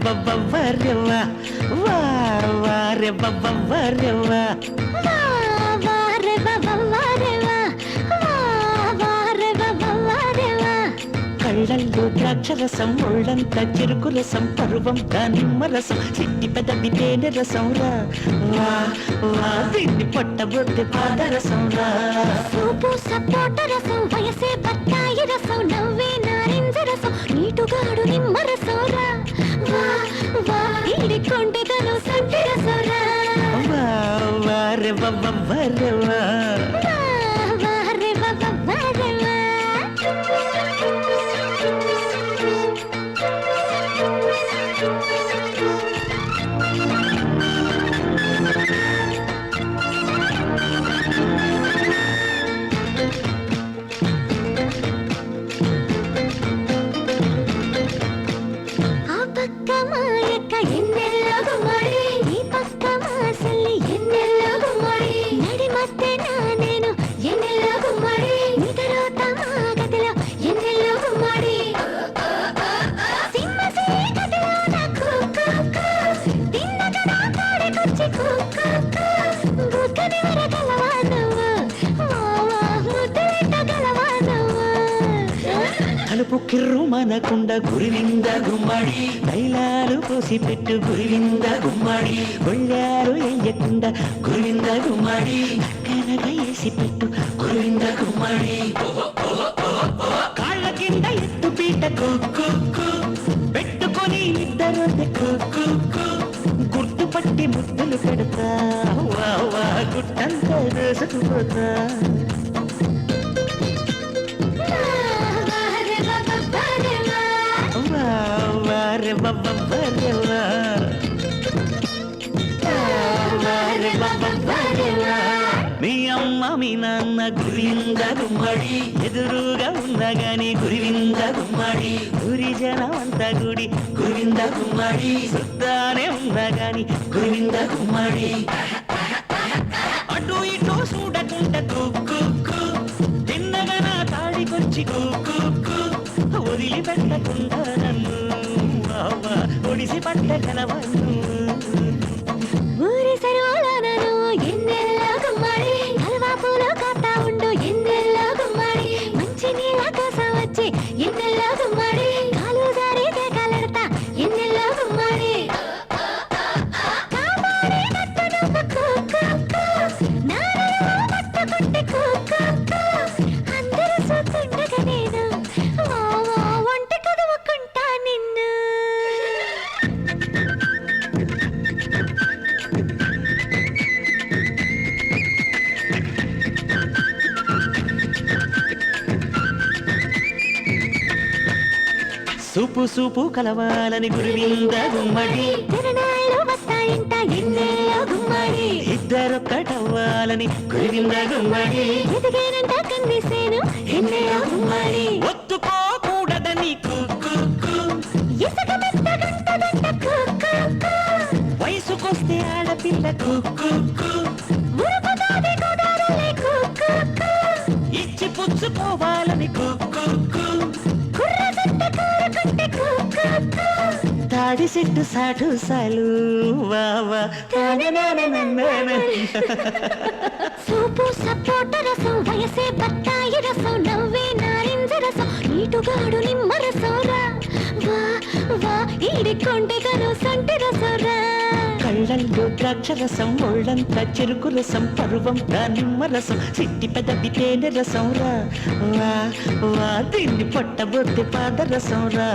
వా వా వా రే వా కళ్ళల్లో ద్రాక్షరసం ఒళ్ళంతా చెరుకు రసం పరువం దానిమ్మరసం చిట్టి పెదవి తేనె రసం రా వా వా దీన్ని పొట్టబొద్దు పాదరసం రా సూపు సపోట రసం వయసే బత్తాయి రసం నవ్వే నారింజ రసం నీటుగాడు నిమ్మరసం రా వా వా ఈడి కొండెదను సంటి రసం రా వా వా రే వా తలుపు కిర్రు మనకుండ గురివింద గుమ్మడి తైలాలు పోసి పెట్టు గురివింద గుమ్మడి గొళ్ళారు ఎయ్యకుండా గురివింద గుమ్మడి కనగా వేసి పెట్టు గురివింద గుమ్మడి కాళ్ళ కింద ఎత్తు పీట పెట్టుకొని ఇద్దరు గుర్తుపట్టి ముద్దులు పెడతా వా వా గుట్టంతా వేసుకుపోతా మీ అమ్మ మీ నాన్న గురివింద గుమ్మడి ఎదురుగా ఉన్నా గాని గురివింద గుమ్మడి గురి జనం అంతా గుడి గురివింద గుమ్మడి సుద్దానే ఉన్నా గాని గురివింద గుమ్మడి అటు ఇటు చూడకుండా తిన్నగా నా తాడికొచ్చి వదిలిపెట్టకుండా నన్ను ఒడిసి పట్ట కలవను ఊరి సరువులను ఎన్నెల్లో గుమ్మడి హల్వా పూలు కాతా ఉండు ఎన్నెల్లో గుమ్మడి మంచి నీళ్ళ కోసం వచ్చి ఎన్నెల్లో గుమ్మడి కాలు జారి దేకాలడతా ఎన్నెల్లో గుమ్మడి కాపాడే నట్టు అందరూ చూస్తుండగా నేను ఒంటి కదువుకుంటా నిన్ను సూపు సూపు కలవాలని గురివింద గుమ్మడి తిరణాలు వస్తాయంట ఎన్నెల్లో గుమ్మడి ఇద్దరొక్కటవ్వాలని గురివింద గుమ్మడి ఎదిగేనంట కన్నేసేను ఎన్నెల్లో గుమ్మడి ఒత్తుకోకూడదని ఇసుక మెత్తగుంటదంట వయసుకొస్తే ఆడపిల్ల ఉరుకుతాది గోదావరి ఇచ్చి పుచ్చుకోవాలని తాడి చెట్టు సాటు సాలు వావా సూపు సపోట రసం వయసే బత్తాయి రసం నవ్వే నారింజ రసం నీటుగాడు నిమ్మరసం రా వా వా ఈడి కొండెదను సంటి రసం రా కళ్ళల్లో ద్రాక్షరసం ఒళ్ళంతా చెరుకు రసం పరువం దానిమ్మరసం చిట్టి పెదవి తేనె రసం రా వా వా దీన్ని పొట్టబొద్దు పాదరసం రా